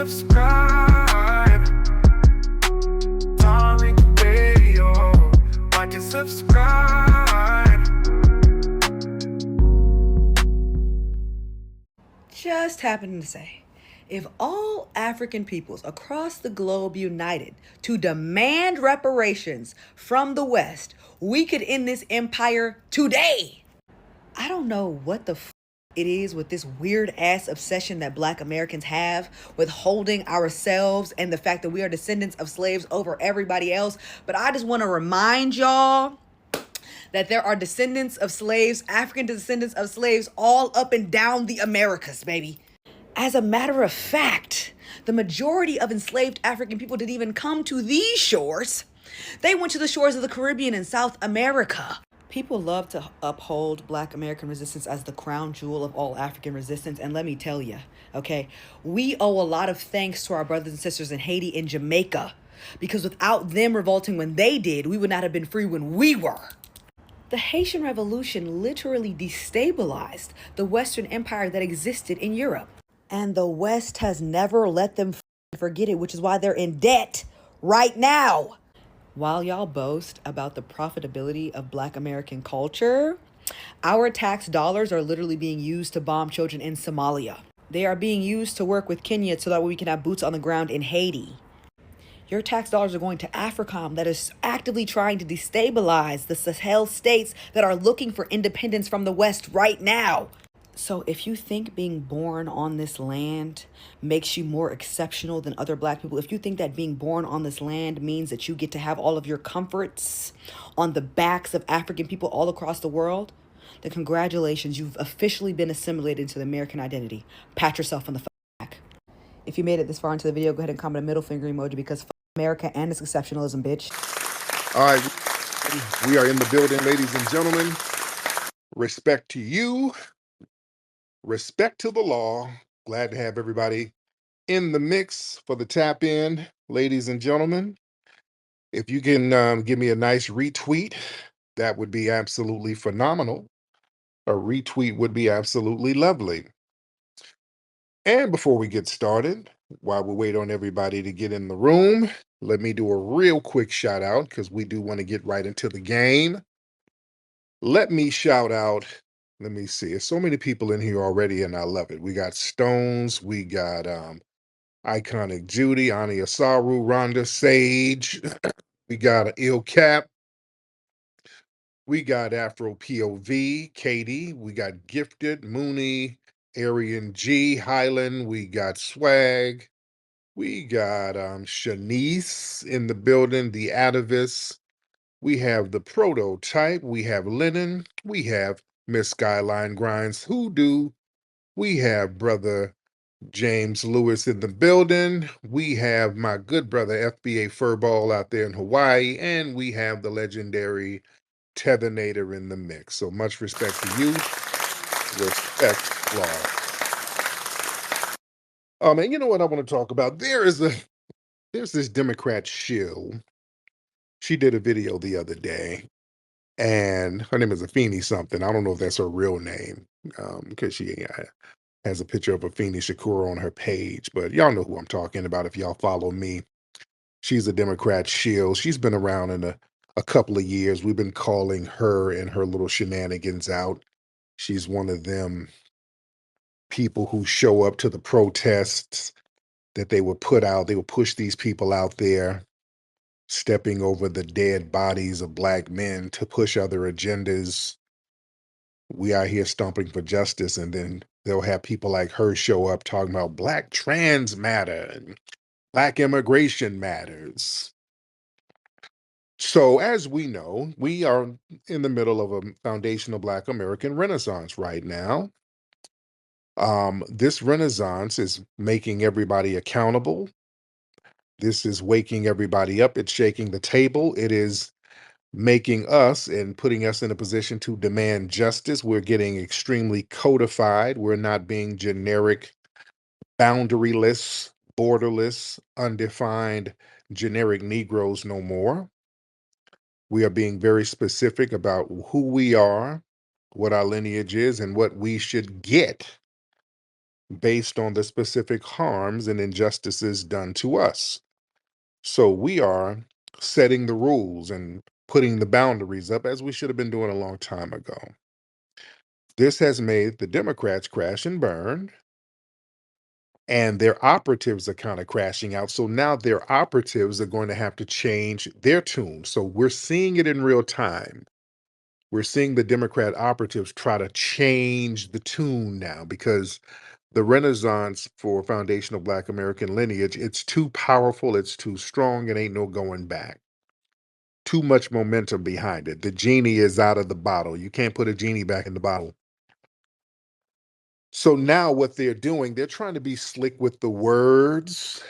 subscribe. Tariq Radio. Like and subscribe. Just happened to say, if all African peoples across the globe united to demand reparations from the West, we could end this empire today. I don't know what the it is with this weird ass obsession that Black Americans have with holding ourselves and the fact that we are descendants of slaves over everybody else, but I just want to remind y'all that there are descendants of slaves, African descendants of slaves, all up and down the Americas, baby. As a matter of fact, the majority of enslaved African people didn't even come to these shores. They went to the shores of the Caribbean and South America. People love to uphold Black American resistance as the crown jewel of all African resistance. And let me tell you, okay, we owe a lot of thanks to our brothers and sisters in Haiti and Jamaica, because without them revolting when they did, we would not have been free when we were. The Haitian Revolution literally destabilized the Western Empire that existed in Europe. And the West has never let them forget it, which is why they're in debt right now. While y'all boast about the profitability of Black American culture, our tax dollars are literally being used to bomb children in Somalia. They are being used to work with Kenya so that we can have boots on the ground in Haiti. Your tax dollars are going to AFRICOM, that is actively trying to destabilize the Sahel states that are looking for independence from the West right now. So if you think being born on this land makes you more exceptional than other Black people, if you think that being born on this land means that you get to have all of your comforts on the backs of African people all across the world, then congratulations, you've officially been assimilated into the American identity. Pat yourself on the back. If you made it this far into the video, go ahead and comment a middle finger emoji, because America and its exceptionalism, bitch. All right, we are in the building, ladies and gentlemen. Respect to you. Respect to the law. Glad to have everybody in the mix for the tap in, ladies and gentlemen. If you can give me a nice retweet, that would be absolutely phenomenal. A retweet would be absolutely lovely. And before we get started, while we wait on everybody to get in the room, let me do a real quick shout out, because we do want to get right into the game. Let me shout out. Let me see. There's so many people in here already, and I love it. We got Stones, we got Iconic Judy, Ani Asaru, Rhonda, Sage, we got Il Cap, we got Afro POV, Katie, we got Gifted, Mooney, Arian G, Highland, we got Swag, we got Shanice in the building, the Atavis, we have the Prototype, we have Lennon, we have Miss Skyline Grinds Hoodoo, we have Brother James Lewis in the building, we have my good brother FBA Furball out there in Hawaii, and we have the legendary Tethernator in the mix. So much respect to you. Respect, law. And you know what I want to talk about? There's this Democrat shill. She did a video the other day, and her name is Afeni something. I don't know if that's her real name, because she has a picture of Afeni Shakur on her page, but y'all know who I'm talking about if y'all follow me. She's a Democrat shill. She's been around in a couple of years. We've been calling her and her little shenanigans out. She's one of them people who show up to the protests that they would put out. They would push these people out there, stepping over the dead bodies of Black men to push other agendas. We are here stomping for justice, and then they'll have people like her show up talking about Black trans matter and Black immigration matters. So as we know, we are in the middle of a foundational Black American Renaissance right now. This Renaissance is making everybody accountable. This is waking everybody up. It's shaking the table. It is making us and putting us in a position to demand justice. We're getting extremely codified. We're not being generic, boundaryless, borderless, undefined, generic Negroes no more. We are being very specific about who we are, what our lineage is, and what we should get based on the specific harms and injustices done to us. So we are setting the rules and putting the boundaries up as we should have been doing a long time ago. This has made the Democrats crash and burn, and their operatives are kind of crashing out. So now their operatives are going to have to change their tune. So we're seeing it in real time. We're seeing the Democrat operatives try to change the tune now because the renaissance for foundational Black American lineage, it's too powerful, it's too strong, it ain't no going back. Too much momentum behind it. The genie is out of the bottle. You can't put a genie back in the bottle. So now what they're doing, they're trying to be slick with the words.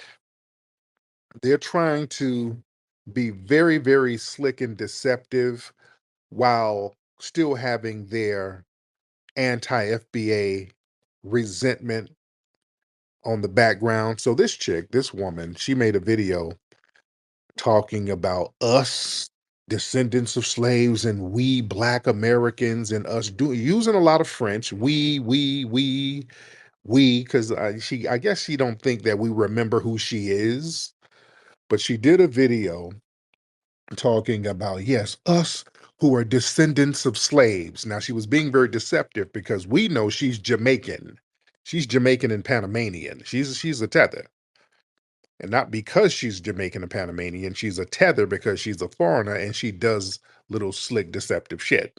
They're trying to be very, very slick and deceptive while still having their anti-FBA resentment on the background. So this chick, this woman, she made a video talking about us descendants of slaves and we Black Americans and us using a lot of French. We, because I guess she don't think that we remember who she is, but she did a video talking about, yes, us who are descendants of slaves. Now, she was being very deceptive because we know she's Jamaican. She's Jamaican and Panamanian. She's a tether. And not because she's Jamaican and Panamanian, she's a tether because she's a foreigner and she does little slick deceptive shit.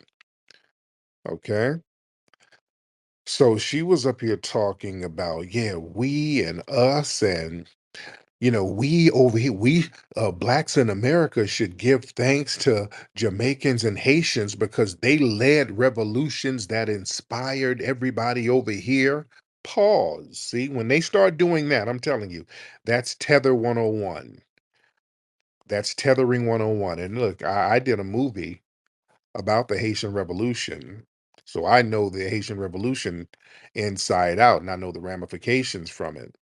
Okay? So she was up here talking about, yeah, we and us and we over here, we Blacks in America should give thanks to Jamaicans and Haitians because they led revolutions that inspired everybody over here. Pause. See, when they start doing that, I'm telling you, that's Tether 101. That's Tethering 101. And look, I did a movie about the Haitian Revolution. So I know the Haitian Revolution inside out, and I know the ramifications from it.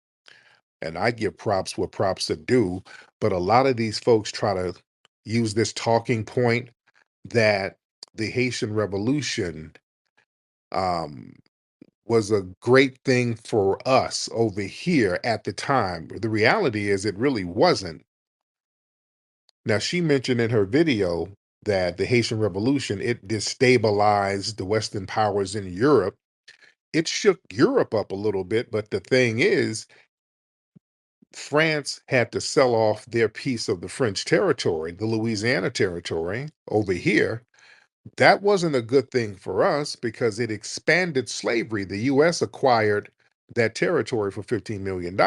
And I give props what props are due, but a lot of these folks try to use this talking point that the Haitian Revolution um, was a great thing for us over here at the time. The reality is it really wasn't. Now, she mentioned in her video that the Haitian Revolution, it destabilized the Western powers in Europe. It shook Europe up a little bit, but the thing is, France had to sell off their piece of the French territory, the Louisiana territory over here. That wasn't a good thing for us because it expanded slavery. The US acquired that territory for $15 million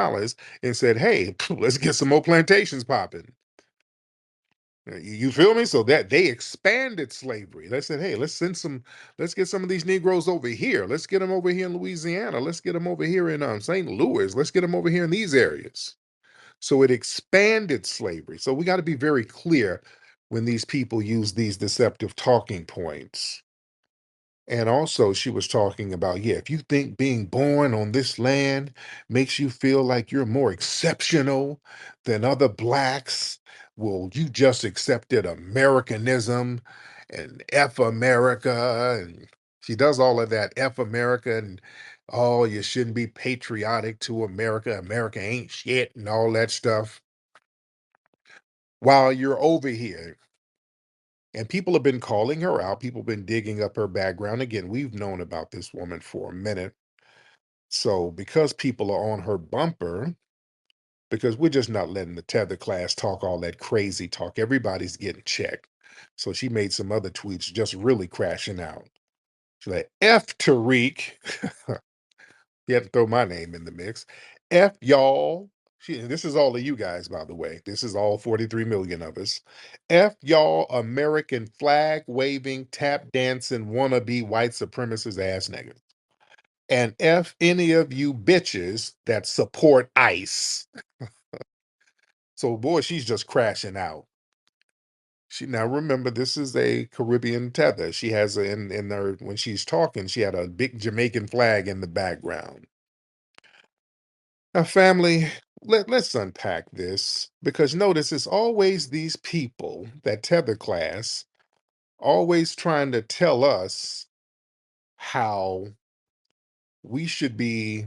and said, hey, let's get some more plantations popping. You feel me? So that they expanded slavery. They said, hey, let's get some of these Negroes over here. Let's get them over here in Louisiana. Let's get them over here in St. Louis. Let's get them over here in these areas. So it expanded slavery. So we got to be very clear when these people use these deceptive talking points. And also, she was talking about, yeah, if you think being born on this land makes you feel like you're more exceptional than other Blacks, well, you just accepted Americanism and F America. And she does all of that F America and, oh, you shouldn't be patriotic to America. America ain't shit and all that stuff while you're over here. And people have been calling her out. People have been digging up her background. Again, we've known about this woman for a minute. So because people are on her bumper, because we're just not letting the tether class talk all that crazy talk, everybody's getting checked. So she made some other tweets just really crashing out. She's like, F Tariq. You have to throw my name in the mix. F y'all. This is all of you guys, by the way. This is all 43 million of us. F y'all American flag waving, tap dancing, wannabe white supremacist ass niggas. And F any of you bitches that support ICE. So, boy, she's just crashing out. Now remember, this is a Caribbean tether. She has in her, when she's talking, she had a big Jamaican flag in the background. Now, family, let's unpack this because notice it's always these people, that tether class, always trying to tell us how we should be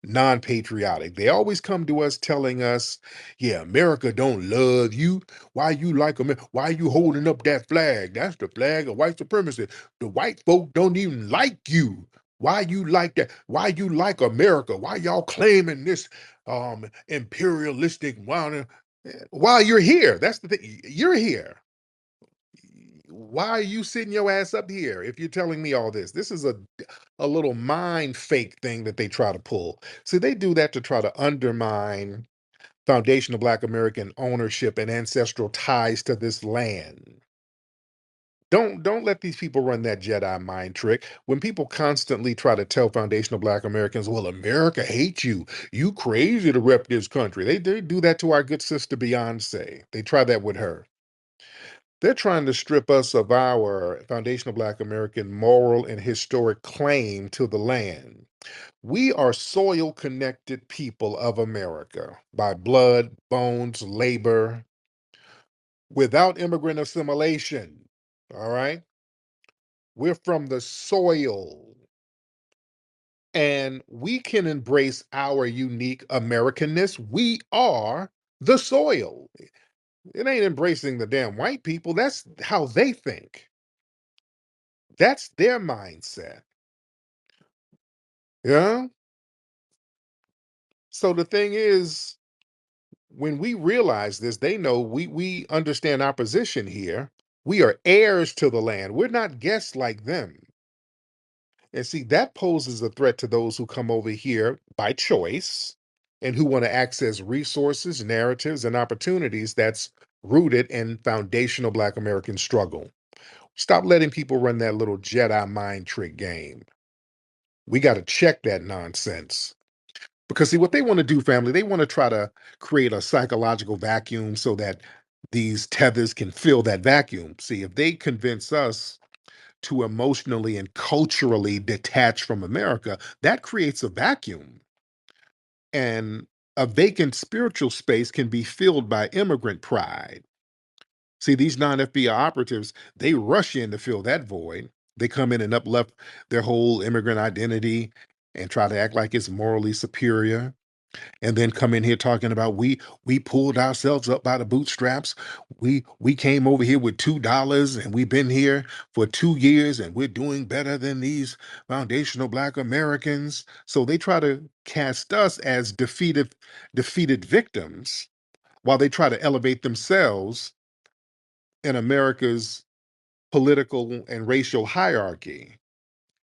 non-patriotic. They always come to us telling us, yeah, America don't love you. Why you like America? Why you holding up that flag? That's the flag of white supremacy. The white folk don't even like you. Why you like that? Why you like America? Why y'all claiming this imperialistic while you're here? That's the thing. You're here. Why are you sitting your ass up here if you're telling me all this? This is a little mind fake thing that they try to pull. See, they do that to try to undermine foundational Black American ownership and ancestral ties to this land. Don't let these people run that Jedi mind trick. When people constantly try to tell foundational Black Americans, well, America hates you. You crazy to rep this country. They do that to our good sister Beyonce. They try that with her. They're trying to strip us of our foundational Black American moral and historic claim to the land. We are soil connected people of America by blood, bones, labor, without immigrant assimilation. All right? We're from the soil. And we can embrace our unique Americanness. We are the soil. It ain't embracing the damn white people. That's how they think. That's their mindset. Yeah. So the thing is, when we realize this, they know we understand our position here. We are heirs to the land. We're not guests like them. And see, that poses a threat to those who come over here by choice and who want to access resources, narratives, and opportunities that's rooted in foundational Black American struggle. Stop letting people run that little Jedi mind trick game. We got to check that nonsense. Because see, what they want to do, family, they want to try to create a psychological vacuum so that these tethers can fill that vacuum. See, if they convince us to emotionally and culturally detach from America, that creates a vacuum. And a vacant spiritual space can be filled by immigrant pride. See, these non-FBI operatives, they rush in to fill that void. They come in and uplift their whole immigrant identity and try to act like it's morally superior, and then come in here talking about we pulled ourselves up by the bootstraps. We came over here with $2 and we've been here for 2 years and we're doing better than these foundational Black Americans. So they try to cast us as defeated victims while they try to elevate themselves in America's political and racial hierarchy.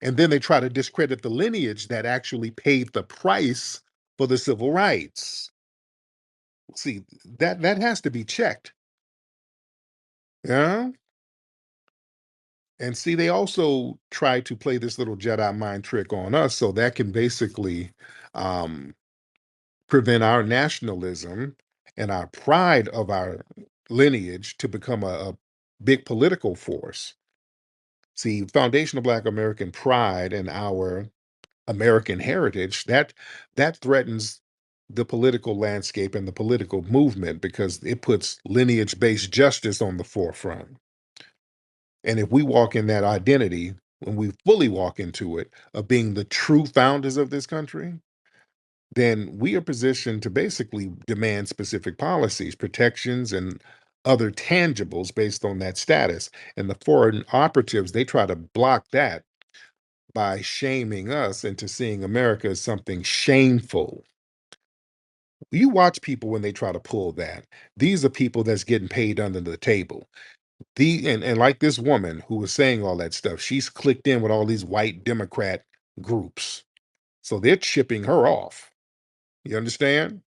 And then they try to discredit the lineage that actually paid the price for the civil rights. See, that has to be checked. Yeah. And see, they also try to play this little Jedi mind trick on us, so that can basically um, prevent our nationalism and our pride of our lineage to become a big political force. See, foundational Black American pride and our American heritage, that threatens the political landscape and the political movement because it puts lineage-based justice on the forefront. And if we walk in that identity, when we fully walk into it, of being the true founders of this country, then we are positioned to basically demand specific policies, protections, and other tangibles based on that status. And the foreign operatives, they try to block that by shaming us into seeing America as something shameful. You watch people when they try to pull that. These are people that's getting paid under the table. And like this woman who was saying all that stuff, she's clicked in with all these white Democrat groups. So they're chipping her off. You understand?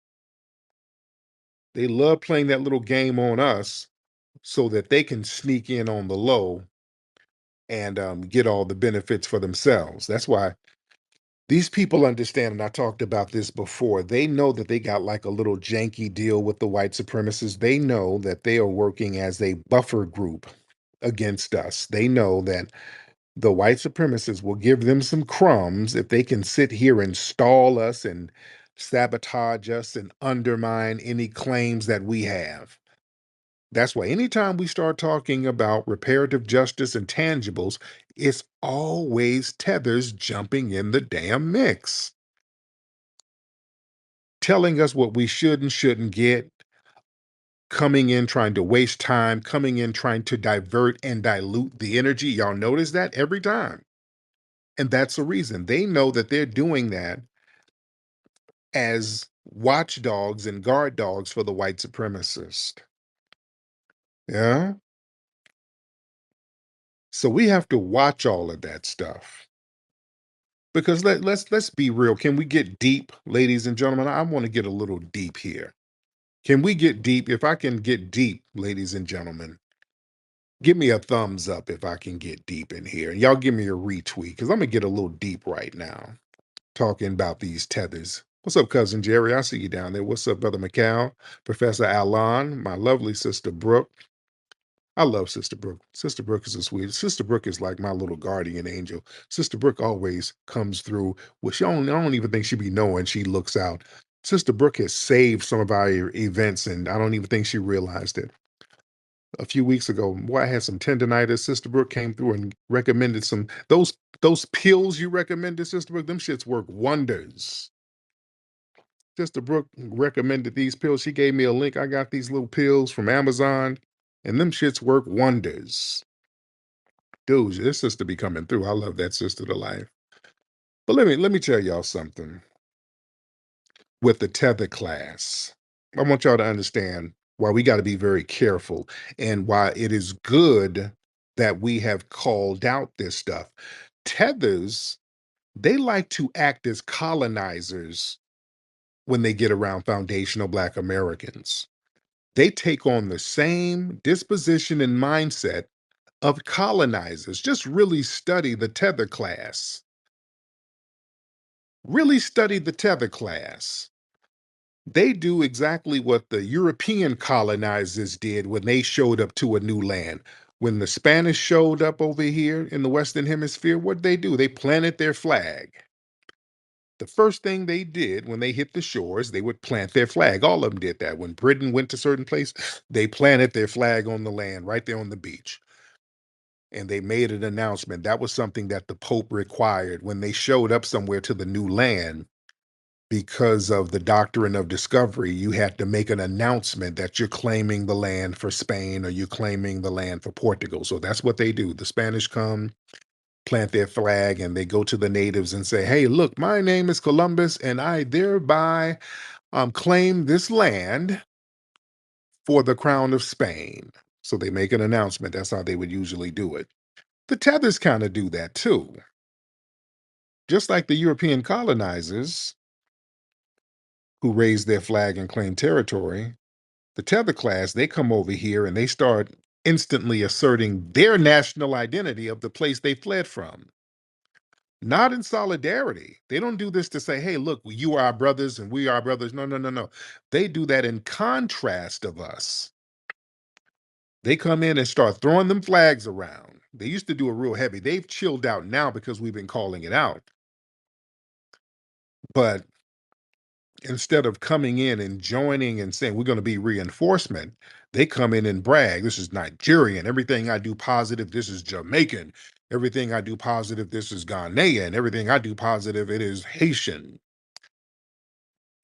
They love playing that little game on us so that they can sneak in on the low and get all the benefits for themselves. That's why these people understand, and I talked about this before, they know that they got like a little janky deal with the white supremacists. They know that they are working as a buffer group against us. They know that the white supremacists will give them some crumbs if they can sit here and stall us and sabotage us and undermine any claims that we have. That's why anytime we start talking about reparative justice and tangibles, it's always tethers jumping in the damn mix. telling us what we should and shouldn't get, coming in trying to waste time, coming in trying to divert and dilute the energy. Y'all notice that every time. And that's the reason. They know that they're doing that as watchdogs and guard dogs for the white supremacist. Yeah. So we have to watch all of that stuff. Because let's be real. Can we get deep, ladies and gentlemen? I want to get a little deep here. Can we get deep? If I can get deep, ladies and gentlemen, give me a thumbs up if I can get deep in here. And y'all give me a retweet because I'm gonna get a little deep right now, talking about these tethers. What's up, cousin Jerry? I see you down there. What's up, brother McCall? Professor Alon, my lovely sister Brooke. I love Sister Brooke. Sister Brooke is a sweet. Sister Brooke is like my little guardian angel. Sister Brooke always comes through. Well, I don't even think she be knowing she looks out. Sister Brooke has saved some of our events, and I don't even think she realized it. A few weeks ago, boy, I had some tendonitis. Sister Brooke came through and recommended some those pills you recommended, Sister Brooke. Them shits work wonders. Sister Brooke recommended these pills. She gave me a link. I got these little pills from Amazon, and them shits work wonders. Dude, this sister be coming through. I love that sister to life. But let me tell y'all something with the tether class. I want y'all to understand why we got to be very careful and why it is good that we have called out this stuff. Tethers, they like to act as colonizers when they get around foundational Black Americans. They take on the same disposition and mindset of colonizers. Just really study the tether class. Really study the tether class. They do exactly what the European colonizers did when they showed up to a new land. When the Spanish showed up over here in the Western Hemisphere, what did they do? They planted their flag. The first thing they did when they hit the shores, they would plant their flag. All of them did that. When Britain went to certain place, they planted their flag on the land right there on the beach. And they made an announcement. That was something that the Pope required when they showed up somewhere to the new land. Because of the doctrine of discovery, you had to make an announcement that you're claiming the land for Spain or you're claiming the land for Portugal. So that's what they do. The Spanish come, plant their flag, and they go to the natives and say, hey, look, my name is Columbus, and I thereby claim this land for the crown of Spain. So they make an announcement. That's how they would usually do it. The tethers kind of do that too. Just like the European colonizers who raised their flag and claimed territory, the tether class, they come over here and they start instantly asserting their national identity of the place they fled from. Not in solidarity. They don't do this to say, hey, look, you are our brothers and we are our brothers. No, no, no, no. They do that in contrast of us. They come in and start throwing them flags around. They used to do it real heavy. They've chilled out now because we've been calling it out. But instead of coming in and joining and saying we're going to be reinforcement, they come in and brag. This is Nigerian. Everything I do positive, this is Jamaican. Everything I do positive, this is Ghanaian. Everything I do positive, it is Haitian.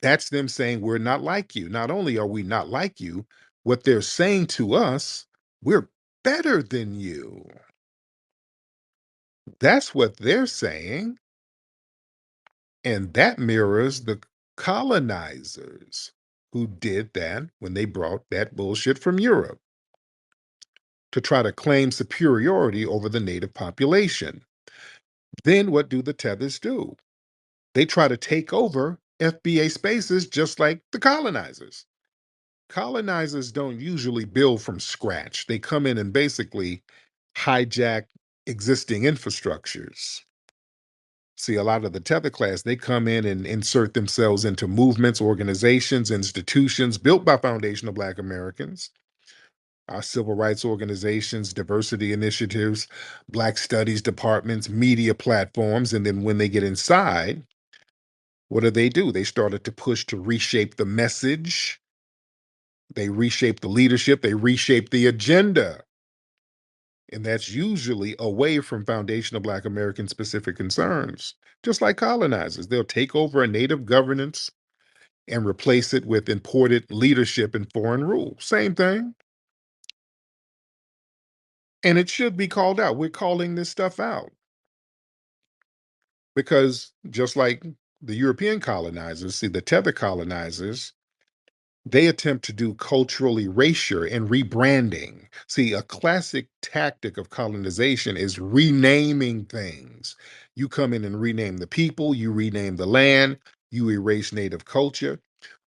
That's them saying we're not like you. Not only are we not like you, what they're saying to us, we're better than you. That's what they're saying. And that mirrors the colonizers who did that when they brought that bullshit from Europe to try to claim superiority over the native population. Then what do the tethers do? They try to take over FBA spaces just like the colonizers. Colonizers don't usually build from scratch. They come in and basically hijack existing infrastructures. See, a lot of the tether class, they come in and insert themselves into movements, organizations, institutions built by foundational Black Americans, our civil rights organizations, diversity initiatives, Black studies departments, media platforms. And then when they get inside, what do? They started to push to reshape the message. They reshape the leadership. They reshape the agenda. And that's usually away from foundational Black American specific concerns. Just like colonizers, they'll take over a native governance and replace it with imported leadership and foreign rule. Same thing. And it should be called out. We're calling this stuff out because just like the European colonizers, see, the tether colonizers, they attempt to do cultural erasure and rebranding. See, a classic tactic of colonization is renaming things. You come in and rename the people, you rename the land, you erase native culture.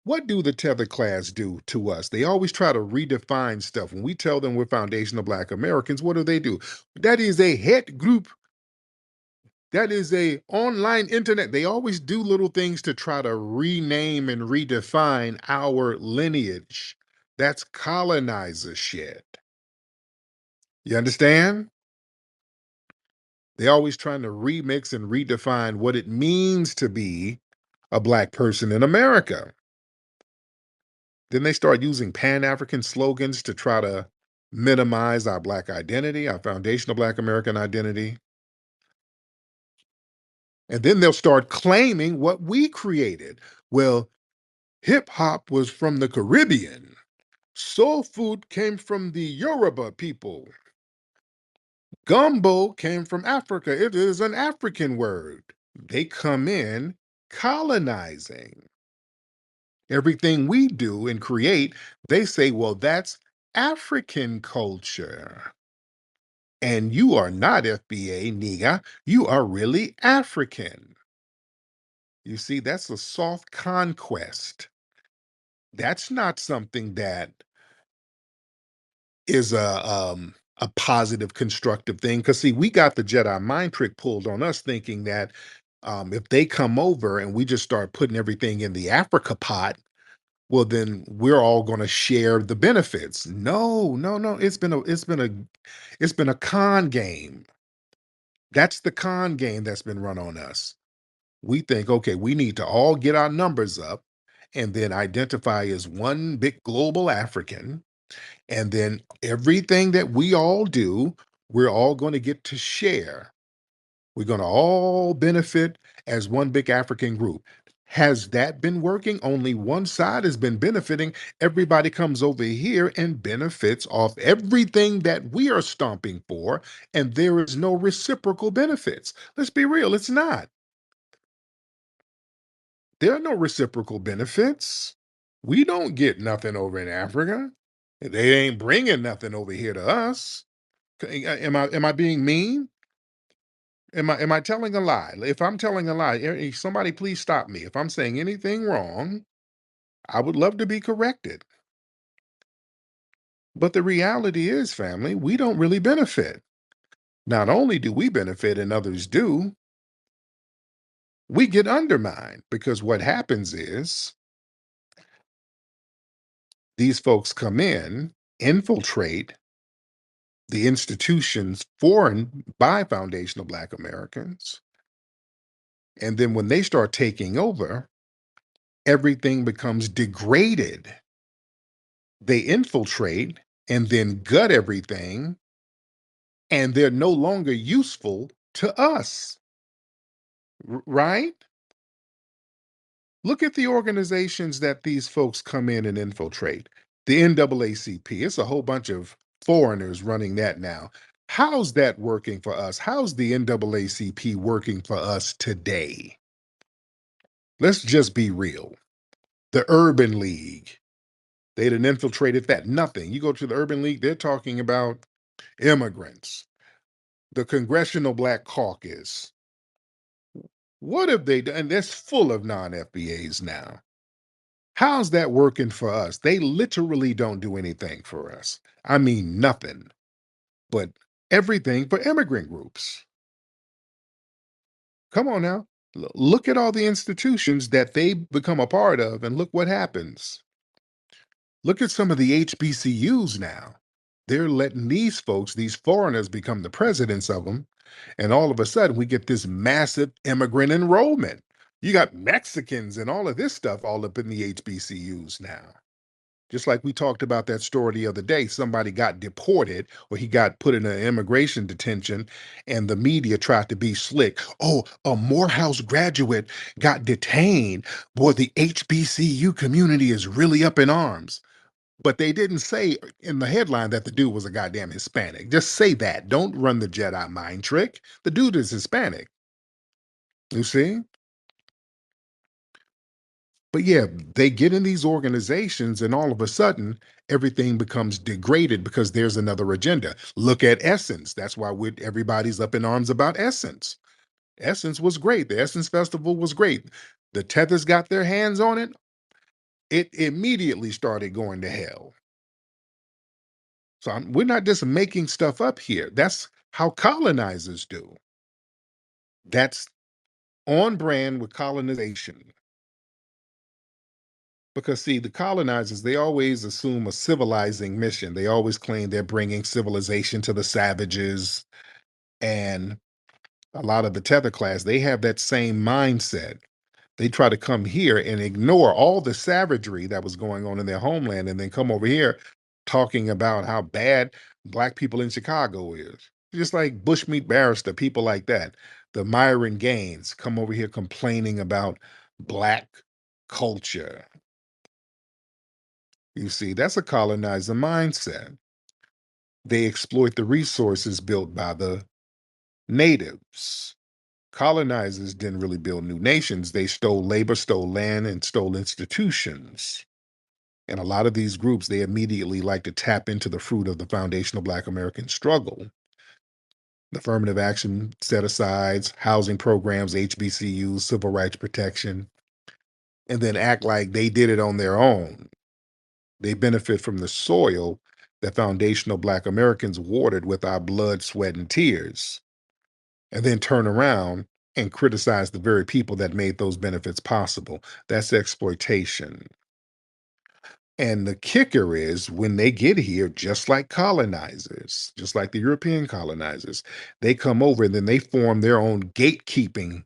What do the tether class do to us? They always try to redefine stuff. When we tell them we're foundational Black Americans, what do? That is a hate group. That is a online internet. They always do little things to try to rename and redefine our lineage. That's colonizer shit. You understand? They always trying to remix and redefine what it means to be a Black person in America. Then they start using Pan-African slogans to try to minimize our Black identity, our foundational Black American identity. And then they'll start claiming what we created. Well, hip hop was from the Caribbean. Soul food came from the Yoruba people. Gumbo came from Africa. It is an African word. They come in colonizing. Everything we do and create, they say, well, that's African culture. And you are not FBA, nigga. You are really African. You see, that's a soft conquest. That's not something that is a positive, constructive thing. Because see, we got the Jedi mind trick pulled on us, thinking that if they come over and we just start putting everything in the Africa pot, well, then we're all going to share the benefits. No, no, no. It's been a con game. That's the con game that's been run on us. We think, okay, we need to all get our numbers up and then identify as one big global African. And then everything that we all do, we're all going to get to share. We're going to all benefit as one big African group. Has that been working? Only one side has been benefiting. Everybody comes over here and benefits off everything that we are stomping for, and there is no reciprocal benefits. Let's be real, it's not. There are no reciprocal benefits. We don't get nothing over in Africa. They ain't bringing nothing over here to us. Am I being mean? Am I telling a lie? If I'm telling a lie, somebody please stop me. If I'm saying anything wrong, I would love to be corrected. But the reality is, family, we don't really benefit. Not only do we benefit and others do, we get undermined because what happens is these folks come in, infiltrate the institutions foreign by foundational Black Americans. And then when they start taking over, everything becomes degraded. They infiltrate and then gut everything, and they're no longer useful to us. Right? Look at the organizations that these folks come in and infiltrate. The NAACP, it's a whole bunch of foreigners running that now. How's that working for us? How's the NAACP working for us today? Let's just be real. The Urban League, they done infiltrated that. Nothing. You go to the Urban League, they're talking about immigrants. The Congressional Black Caucus. What have they done? And that's full of non-FBAs now. How's that working for us? They literally don't do anything for us. I mean, nothing, but everything for immigrant groups. Come on now. Look at all the institutions that they become a part of and look what happens. Look at some of the HBCUs now. They're letting these folks, these foreigners, become the presidents of them. And all of a sudden, we get this massive immigrant enrollment. You got Mexicans and all of this stuff all up in the HBCUs now. Just like we talked about that story the other day, somebody got deported or he got put in an immigration detention, and the media tried to be slick. Oh, a Morehouse graduate got detained. Boy, the HBCU community is really up in arms. But they didn't say in the headline that the dude was a goddamn Hispanic. Just say that. Don't run the Jedi mind trick. The dude is Hispanic. You see? But yeah, they get in these organizations and all of a sudden everything becomes degraded because there's another agenda. Look at Essence. That's why everybody's up in arms about Essence. Essence was great. The Essence Festival was great. The Tethers got their hands on it. It immediately started going to hell. So we're not just making stuff up here. That's how colonizers do. That's on brand with colonization. Because see, the colonizers, they always assume a civilizing mission. They always claim they're bringing civilization to the savages. And a lot of the tether class, they have that same mindset. They try to come here and ignore all the savagery that was going on in their homeland and then come over here talking about how bad black people in Chicago is. Just like Bushmeat Barrister, people like that. The Myron Gaines come over here complaining about black culture. You see, that's a colonizer mindset. They exploit the resources built by the natives. Colonizers didn't really build new nations. They stole labor, stole land, and stole institutions. And a lot of these groups, they immediately like to tap into the fruit of the foundational Black American struggle. Affirmative action set asides, housing programs, HBCUs, civil rights protection, and then act like they did it on their own. They benefit from the soil that foundational Black Americans watered with our blood, sweat, and tears, and then turn around and criticize the very people that made those benefits possible. That's exploitation. And the kicker is when they get here, just like colonizers, just like the European colonizers, they come over and then they form their own gatekeeping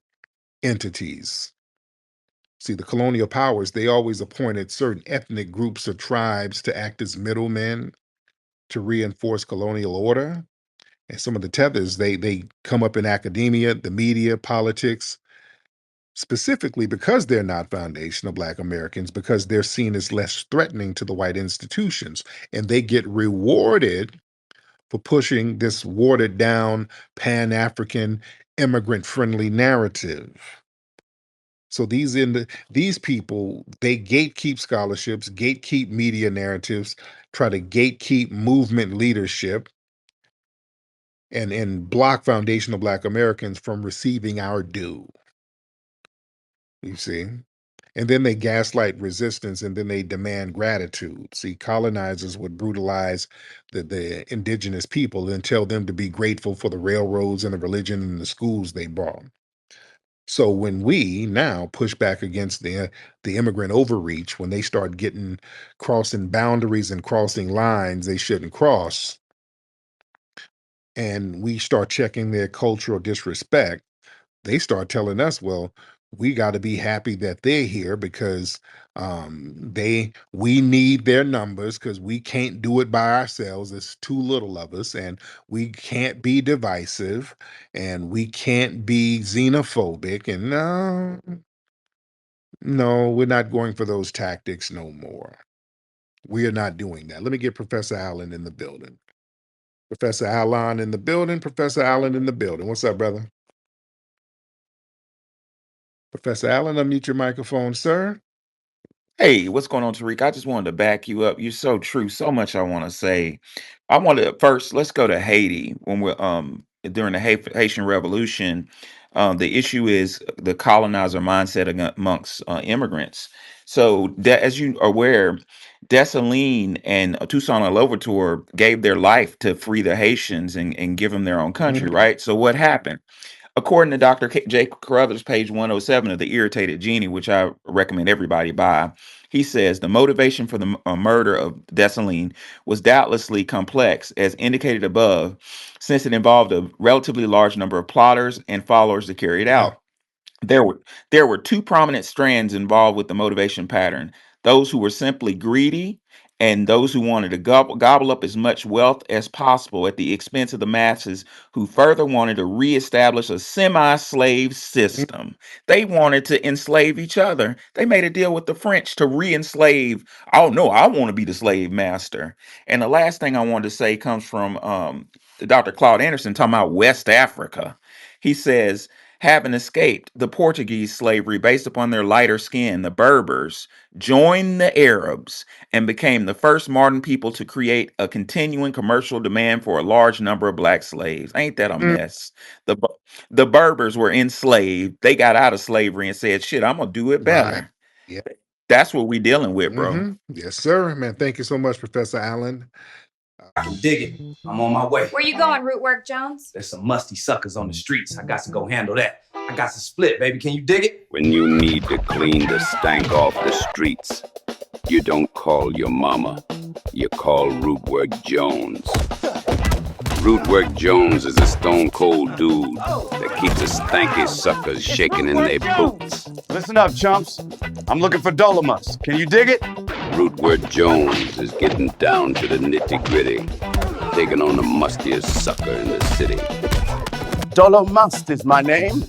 entities. See, the colonial powers, they always appointed certain ethnic groups or tribes to act as middlemen to reinforce colonial order. And some of the tethers, they come up in academia, the media, politics, specifically because they're not foundational Black Americans, because they're seen as less threatening to the white institutions. And they get rewarded for pushing this watered down, Pan African, immigrant friendly narrative. So these people, they gatekeep scholarships, gatekeep media narratives, try to gatekeep movement leadership, and block foundational Black Americans from receiving our due. You see? And then they gaslight resistance and then they demand gratitude. See, colonizers would brutalize the indigenous people and tell them to be grateful for the railroads and the religion and the schools they brought. So when we now push back against the immigrant overreach, when they start getting crossing boundaries and crossing lines they shouldn't cross, and we start checking their cultural disrespect, they start telling us, well, we got to be happy that they're here because we need their numbers because we can't do it by ourselves. It's too little of us, and we can't be divisive, and we can't be xenophobic. And no, no, we're not going for those tactics no more. We are not doing that. Let me get Professor Allen in the building. Professor Allen in the building. Professor Allen in the building. What's up, brother? Professor Allen, unmute your microphone, sir. Hey, what's going on, Tariq? I just wanted to back you up. You're so true. So much I want to say. I want to first let's go to Haiti when we're during the Haitian Revolution. The issue is the colonizer mindset amongst immigrants. So that, as you are aware, Dessalines and Toussaint Louverture gave their life to free the Haitians and give them their own country, Mhm. right? So what happened? According to Dr. J. Carruthers, page 107 of The Irritated Genie, which I recommend everybody buy, he says the motivation for the murder of Dessalines was doubtlessly complex, as indicated above, since it involved a relatively large number of plotters and followers to carry it Yeah. out. There were two prominent strands involved with the motivation pattern: those who were simply greedy and those who wanted to gobble up as much wealth as possible at the expense of the masses who further wanted to reestablish a semi-slave Mm, system. They wanted to enslave each other. They made a deal with the French to re-enslave. Oh no, I want to be the slave master. And the last thing I wanted to say comes from Dr. Claude Anderson talking about West Africa. He says, having escaped the Portuguese slavery based upon their lighter skin, the Berbers joined the Arabs and became the first modern people to create a continuing commercial demand for a large number of black slaves. Ain't that a mm. mess? The Bu- the Berbers were enslaved. They got out of slavery and said, "Shit, I'm gonna do it Right. better." Yeah. That's what we dealing with, bro. Yes, sir. Man, thank you so much, Professor Allen. I can dig it. I'm on my way. Where you going, Rootwork Jones? There's some musty suckers on the streets. I got to go handle that. I got to split, baby. Can you dig it? When you need to clean the stank off the streets, you don't call your mama, you call Rootwork Jones. Rootwork Jones is a stone cold dude that keeps the stanky suckers shaking in their boots. Listen up, chumps. I'm looking for Dolomus. Can you dig it? Rootwork Jones is getting down to the nitty-gritty, taking on the mustiest sucker in the city. Dolomust is my name,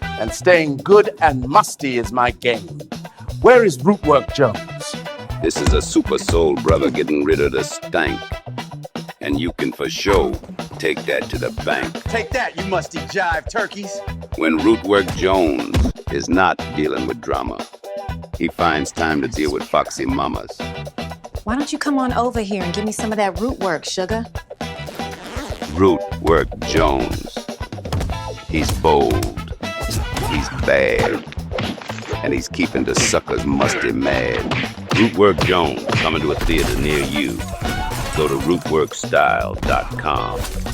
and staying good and musty is my game. Where is Rootwork Jones? This is a super soul brother getting rid of the stank. And you can for sure take that to the bank. Take that, you musty jive turkeys. When Rootwork Jones is not dealing with drama, he finds time to deal with foxy mamas. Why don't you come on over here and give me some of that root work, sugar? Rootwork Jones. He's bold, he's bad, and he's keeping the suckers musty mad. Rootwork Jones coming to a theater near you. Go to rootworkstyle.com.